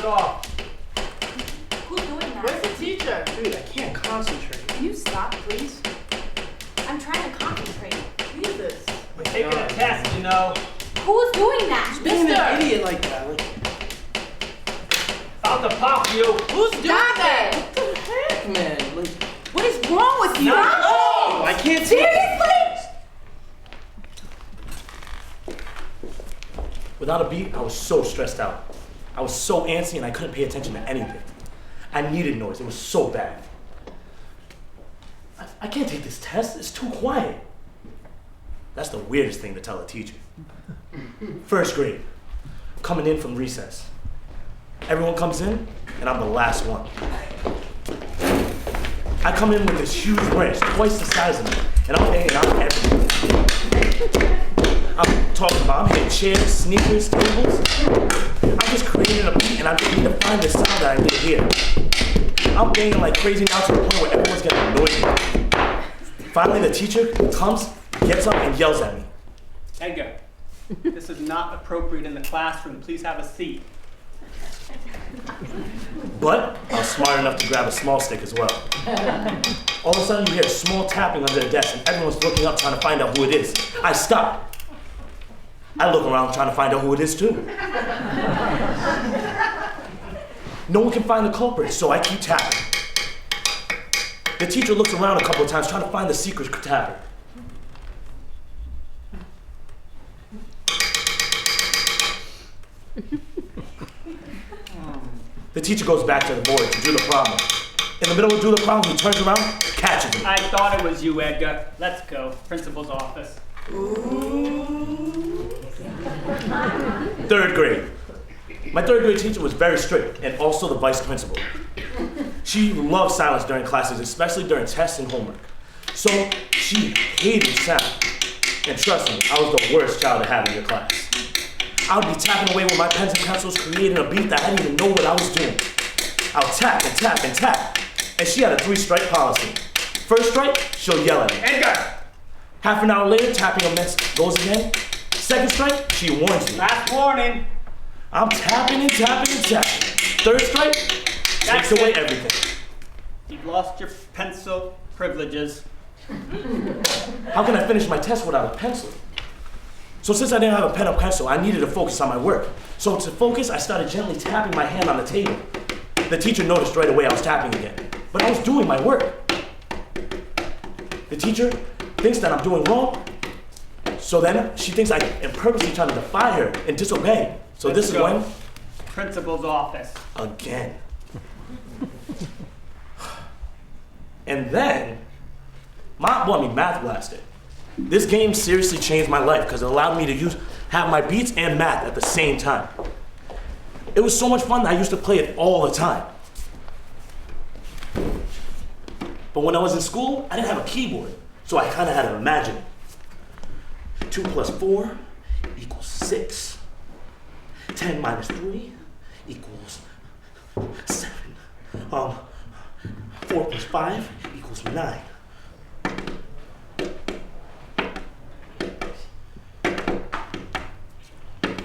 it off. Who's doing that? Where's the teacher? Dude, I can't concentrate. Can you stop, please? I'm trying to concentrate. Jesus. We're taking a test, you know. Who's doing that? Being an idiot like that. About to pop you. Who's doing Stop that? it! What the heck, man? What is wrong with you? Oh, I can't see. Seriously? Without a beat, I was so stressed out. I was so antsy and I couldn't pay attention to anything. I needed noise, it was so bad. I can't take this test, it's too quiet. That's the weirdest thing to tell a teacher. First grade, coming in from recess. Everyone comes in, and I'm the last one. I come in with this huge branch, twice the size of me, and I'm hanging out everywhere. I'm talking about, I'm hitting chairs, sneakers, tables. I'm just creating a beat, and I just need to find the sound that I did here. I'm banging like crazy now to the point where everyone's getting annoyed with me. Finally, the teacher comes, gets up, and yells at me. Edgar, this is not appropriate in the classroom. Please have a seat. But I was smart enough to grab a small stick as well. All of a sudden, you hear a small tapping under the desk, and everyone's looking up trying to find out who it is. I stop. I look around trying to find out who it is too. No one can find the culprit, so I keep tapping. The teacher looks around a couple of times trying to find the secret tapper. The teacher goes back to the board to do the problem. In the middle of do the problem, he turns around, catches me. I thought it was you, Edgar. Let's go. Principal's office. Third grade. My third grade teacher was very strict and also the vice principal. She loved silence during classes, especially during tests and homework. So she hated sound. And trust me, I was the worst child to have in your class. I would be tapping away with my pens and pencils, creating a beat that I didn't even know what I was doing. I would tap and tap and tap. And she had a 3-strike policy. First strike, she'll yell at me. Edgar! Half an hour later, tapping goes again. Second strike, she warns me. Last warning. I'm tapping and tapping and tapping. Third strike, takes away everything. You've lost your pencil privileges. How can I finish my test without a pencil? So since I didn't have a pen or pencil, I needed to focus on my work. So to focus, I started gently tapping my hand on the table. The teacher noticed right away I was tapping again, but I was doing my work. The teacher thinks that I'm doing wrong, so then she thinks I am purposely trying to defy her and disobey. So Let's this is go. when, Principal's office. again. And then, Mom bought me Math Blaster. This game seriously changed my life because it allowed me to have my beats and math at the same time. It was so much fun that I used to play it all the time. But when I was in school, I didn't have a keyboard, so I kind of had to imagine it. 2 plus 4 equals 6. 10 minus 3 equals 7. 4 plus 5 equals 9.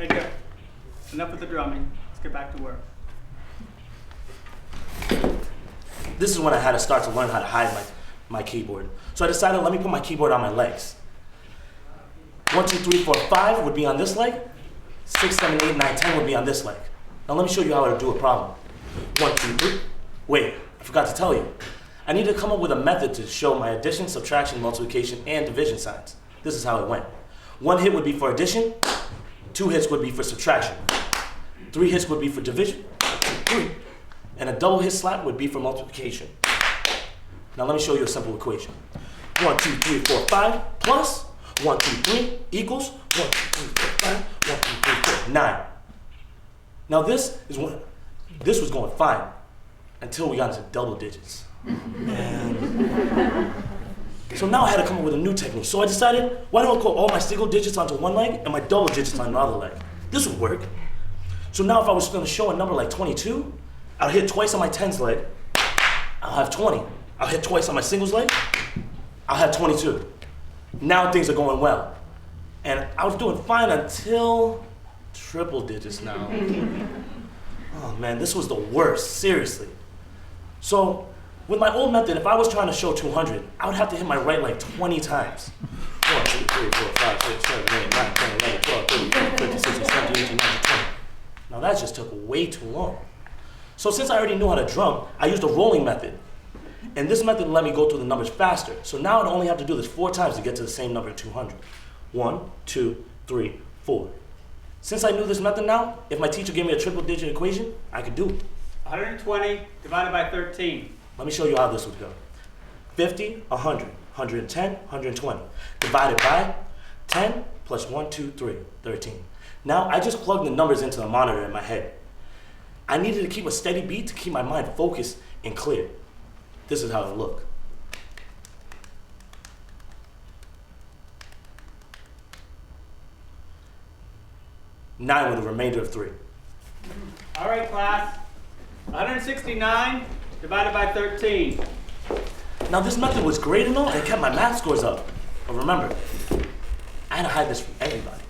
Edgar, enough with the drumming. Let's get back to work. This is when I had to start to learn how to hide my keyboard. So I decided, let me put my keyboard on my legs. 1, 2, 3, 4, 5 would be on this leg. 6, 7, 8, 9, 10 would be on this leg. Now let me show you how to do a problem. 1, 2, 3. Wait, I forgot to tell you. I need to come up with a method to show my addition, subtraction, multiplication, and division signs. This is how it went. 1 hit would be for addition. 2 hits would be for subtraction. 3 hits would be for division. 3. And a double hit slap would be for multiplication. Now let me show you a simple equation. 1, 2, 3, 4, 5 plus 1, 2, 3 equals 1, 2, 3, 4, 5, 1, 2, 3, 4, 9. Now this was going fine until we got into double digits. And so now I had to come up with a new technique. So I decided, why don't I put all my single digits onto one leg and my double digits on the other leg? This would work. So now if I was going to show a number like 22, I'll hit twice on my tens leg, I'll have 20. I'll hit twice on my singles leg, I'll have 22. Now things are going well. And I was doing fine until triple digits now. Oh man, this was the worst, seriously. So, with my old method, if I was trying to show 200, I would have to hit my right leg 20 times. 1, 2, 3, 4, 5, 6, 7, 8, 9, 10, 11, 12, 13, 14, 15, 16, 17, 18, 19, 20. Now that just took way too long. So since I already knew how to drum, I used a rolling method. And this method let me go through the numbers faster. So now I'd only have to do this 4 times to get to the same number, 200. 1, 2, 3, 4. Since I knew this method now, if my teacher gave me a triple digit equation, I could do it. 120 divided by 13. Let me show you how this would go. 50, 100, 110, 120. Divided by 10 plus 1, 2, 3, 13. Now I just plugged the numbers into the monitor in my head. I needed to keep a steady beat to keep my mind focused and clear. This is how it looked. Nine with a remainder of 3. All right, class. 169 divided by 13. Now this method was great and all, and it kept my math scores up. But remember, I had to hide this from everybody.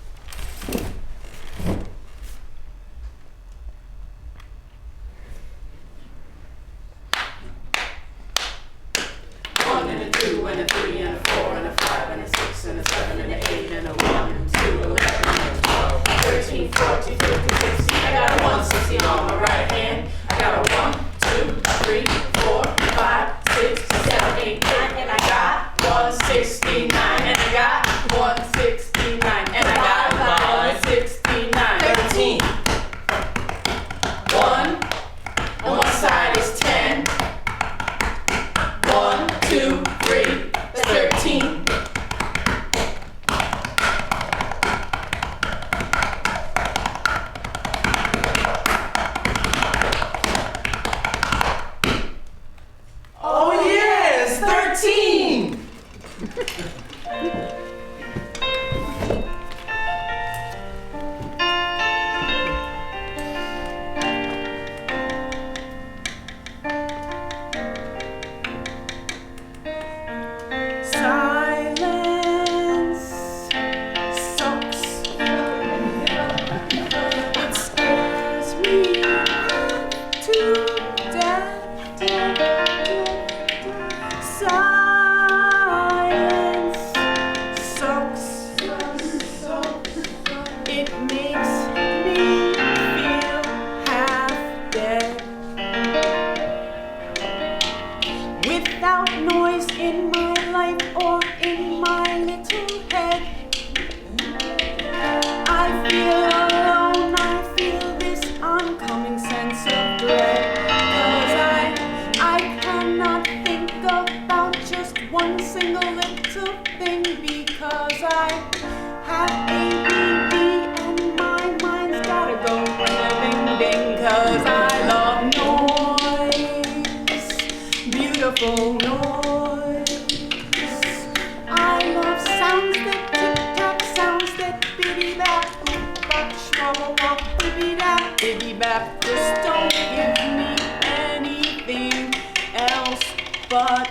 Just don't give me anything else but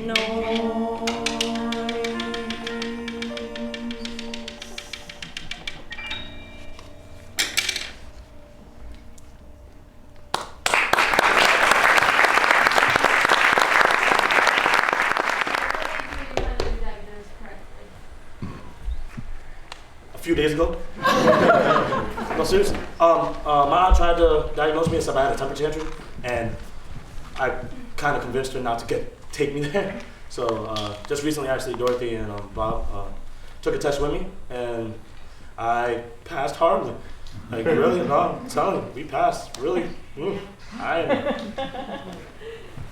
noise. A few days ago. No, seriously. My aunt tried to diagnose me and said I had a temper tantrum, and I kind of convinced her not to take me there. So just recently, actually, Dorothy and Bob took a test with me, and I passed horribly. Like really, no, I'm telling you, we passed. Really, I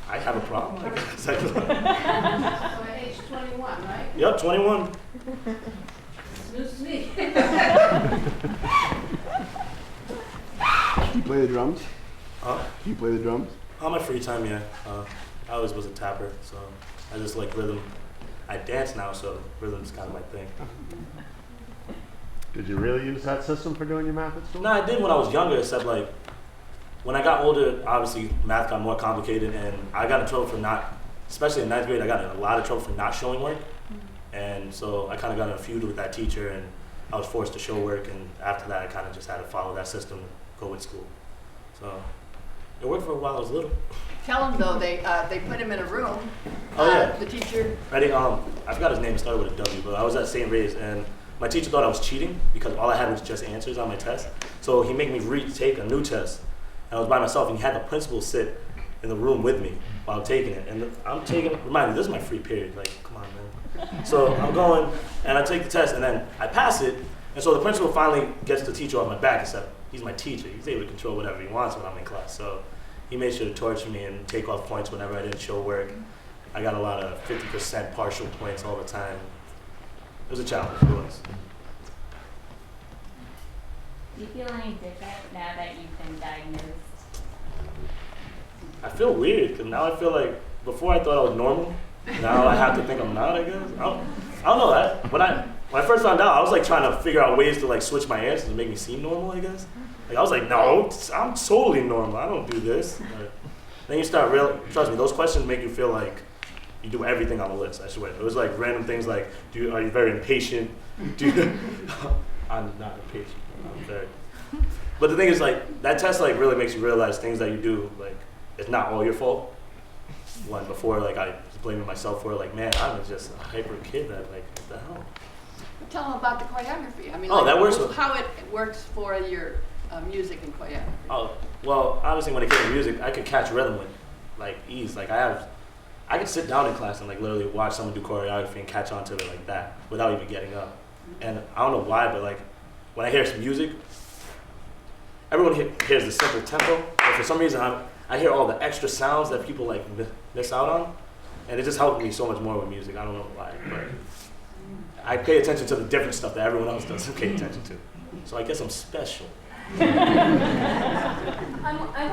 have a problem. I guess. So at age 21, right? Yep, 21. This is me. Do you play the drums? Huh? Do you play the drums? On my free time, yeah. I always was a tapper, so I just like rhythm. I dance now, so rhythm's kind of my thing. Did you really use that system for doing your math at school? No, I did when I was younger, except like when I got older, obviously math got more complicated, and I got in trouble for not, especially in 9th grade, I got in a lot of trouble for not showing work. And so I kind of got in a feud with that teacher, and I was forced to show work, and after that I kind of just had to follow that system, go with school. So it worked for a while. I was little. Tell him though, they put him in a room. Oh, yeah. The teacher. Ready? I forgot his name. It started with a W, but I was at St. Ray's, and my teacher thought I was cheating because all I had was just answers on my test. So he made me retake a new test. And I was by myself, and he had the principal sit in the room with me while I'm taking it. And I'm taking it. Remind me, this is my free period. Like, come on, man. So I'm going, and I take the test, and then I pass it. And so the principal finally gets the teacher off my back and said, he's my teacher. He's able to control whatever he wants when I'm in class. So he made sure to torture me and take off points whenever I didn't show work. I got a lot of 50% partial points all the time. It was a challenge, it was. Do you feel any different now that you've been diagnosed? I feel weird, because now I feel like, before I thought I was normal, now I have to think I'm not, I guess. I don't know that. When I first found out, I was like trying to figure out ways to like switch my answers to make me seem normal, I guess. Like I was like, no, I'm totally normal. I don't do this. But then you start trust me, those questions make you feel like you do everything on the list. I swear. It was like random things like, are you very impatient? I'm not impatient. I'm very. But the thing is, like, that test like really makes you realize things that you do, like, it's not all your fault. When before, like, I was blaming myself for, like, man, I was just a hyper kid that, like, what the hell? Tell him about the choreography. I mean, Oh, that works. How it works for your music and choreography. Oh, well, obviously when it came to music, I could catch rhythm with, like, ease. Like, I could sit down in class and, like, literally watch someone do choreography and catch on to it like that without even getting up. And I don't know why, but, like, when I hear some music, everyone hears the simple tempo, but for some reason I hear all the extra sounds that people, like, miss out on, and it just helped me so much more with music. I don't know why, but I pay attention to the different stuff that everyone else doesn't pay attention to. So I guess I'm special. I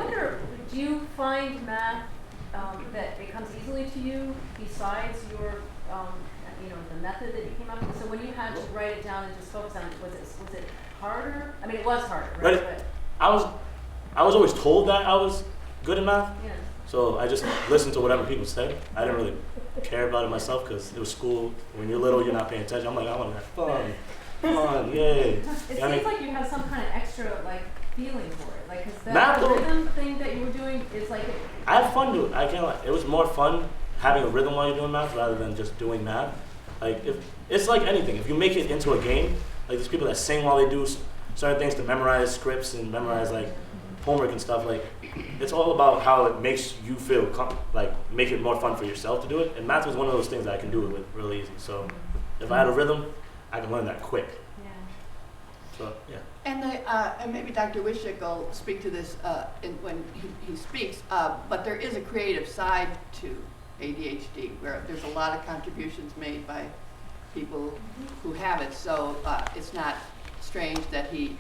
wonder, do you find math that it comes easily to you besides your, the method that you came up with? So when you had to write it down and just focus on it, was it harder? I mean, it was harder, right? But I was always told that I was good at math, yeah. so I just listened to whatever people said. I didn't really care about it myself because it was school. When you're little, you're not paying attention. I'm like, I want to have fun, yay. It seems like you have some kind of extra feeling for it, like because that Math, rhythm thing that you were doing is like. I had fun doing it. I can't lie. It was more fun having a rhythm while you're doing math rather than just doing math. Like if it's like anything, if you make it into a game, like there's people that sing while they do certain things to memorize scripts and memorize like homework and stuff. Like it's all about how it makes you feel make it more fun for yourself to do it. And math was one of those things that I can do it with really easy. So if I had a rhythm, I can learn that quick. Yeah. So yeah. And maybe Dr. Wishick will speak to this when he speaks, but there is a creative side to ADHD where there's a lot of contributions made by people who have it. So it's not strange that he,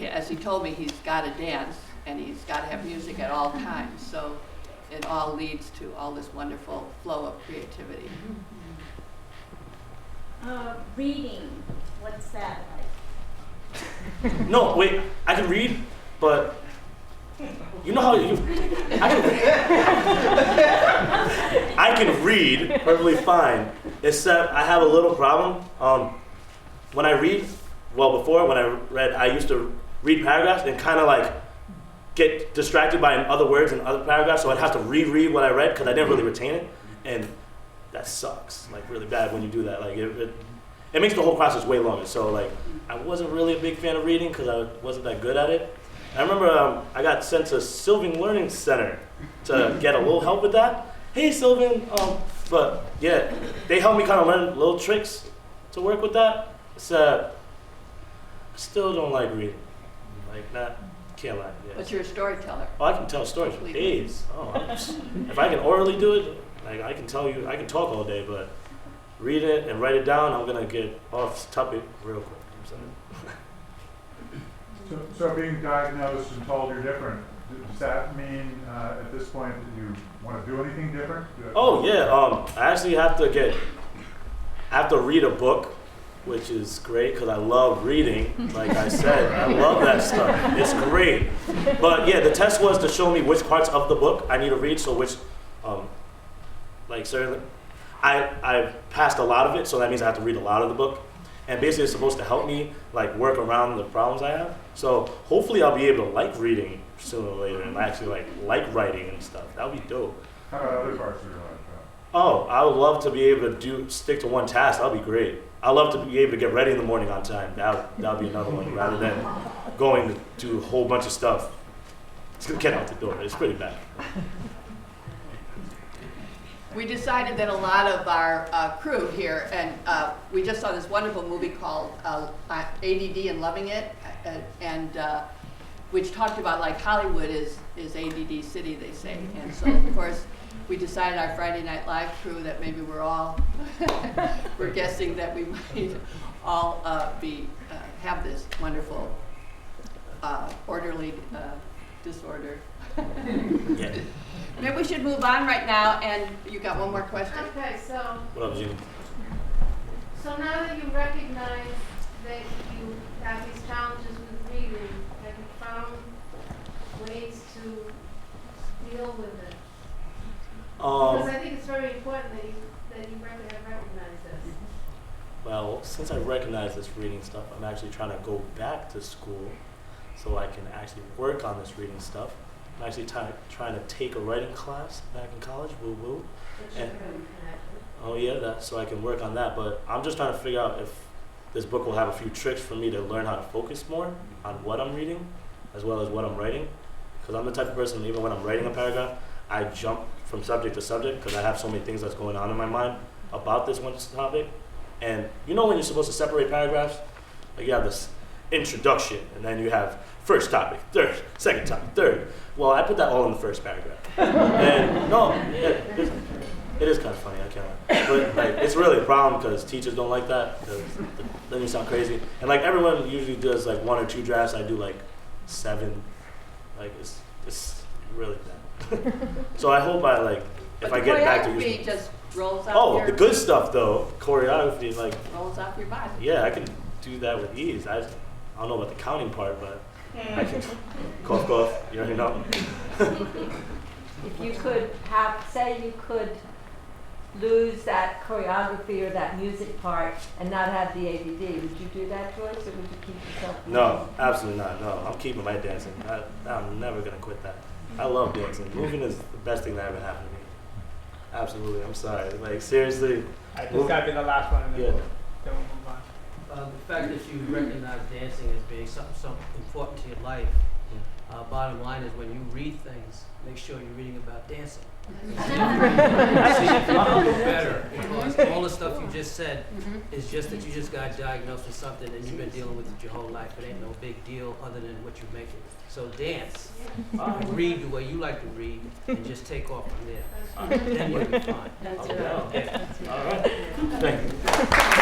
as he told me, he's got to dance and he's got to have music at all times. So it all leads to all this wonderful flow of creativity. Reading, what's that like? No, wait. I can read, but you know how I can read perfectly fine, except I have a little problem. When I read, before when I read, I used to read paragraphs and kind of like get distracted by other words in other paragraphs, so I'd have to reread what I read because I didn't really retain it, and that sucks, like really bad when you do that. Like it makes the whole process way longer. So like I wasn't really a big fan of reading because I wasn't that good at it. I remember I got sent to Sylvan Learning Center to get a little help with that. Hey Sylvan, but yeah, they helped me kind of learn little tricks to work with that. I still don't like reading, like that. Can't lie. Yeah. But you're a storyteller. Oh, I can tell stories for days. If I can orally do it, like I can talk all day, but read it and write it down, I'm gonna get off topic real quick. So being diagnosed and told you're different, does that mean at this point that you want to do anything different? Oh yeah, I actually have to read a book, which is great because I love reading. Like I said, I love that stuff. It's great. But yeah, the test was to show me which parts of the book I need to read. So which, certainly, I passed a lot of it, so that means I have to read a lot of the book. and basically it's supposed to help me like work around the problems I have. So hopefully I'll be able to like reading sooner or later and actually like writing and stuff. That would be dope. How about other parts of your life? Oh, I would love to be able to stick to one task. That'd be great. I love to be able to get ready in the morning on time. That'd be another one rather than going to do a whole bunch of stuff to get out the door. It's pretty bad. We decided that a lot of our crew here, and we just saw this wonderful movie called ADD and Loving It, and which talked about like Hollywood is ADD city, they say. And so, of course, we decided our Friday Night Live crew that maybe we're guessing that we might all have this wonderful orderly disorder. Yeah. Maybe we should move on right now, and you got one more question? Okay, so What up, Gene? now that you recognize that you have these challenges with reading, have you found ways to deal with it? Because I think it's very important that you recognize this. Well, since I recognize this reading stuff, I'm actually trying to go back to school so I can actually work on this reading stuff. I'm actually trying to take a writing class back in college, woo-woo. And, oh yeah, so I can work on that. But I'm just trying to figure out if this book will have a few tricks for me to learn how to focus more on what I'm reading as well as what I'm writing. Because I'm the type of person, even when I'm writing a paragraph, I jump from subject to subject because I have so many things that's going on in my mind about this one topic. And you know when you're supposed to separate paragraphs? Like you have this introduction, and then you have first topic, third, second topic, third. Well, I put that all in the first paragraph. And no, it is kind of funny, I can't. But like, it's really a problem because teachers don't like that, because then you sound crazy. And like everyone usually does like 1 or 2 drafts, I do like 7. Like it's really bad. So I hope if I get back to choreography just rolls off your the good stuff though, choreography, like rolls off your body. yeah, I can do that with ease. I don't know about the counting part, but I can cough, cough, you already know. If you could say you could lose that choreography or that music part and not have the ADD, would you do that, Joyce, or would you keep yourself? No, absolutely not. No, I'm keeping my dancing. I'm never gonna quit that. I love dancing. Moving is the best thing that ever happened to me. Absolutely. I'm sorry. Like seriously. This gotta be the last one, and then Yeah. we'll move on. The fact that you recognize dancing as being something so important to your life, bottom line is when you read things, make sure you're reading about dancing. See if you know better, because all the stuff you just said is just that you just got diagnosed with something and you've been dealing with it your whole life. It ain't no big deal other than what you're making. So dance, read the way you like to read, and just take off from there. Then you'll be fine. That's Okay. right. All right. Thank you.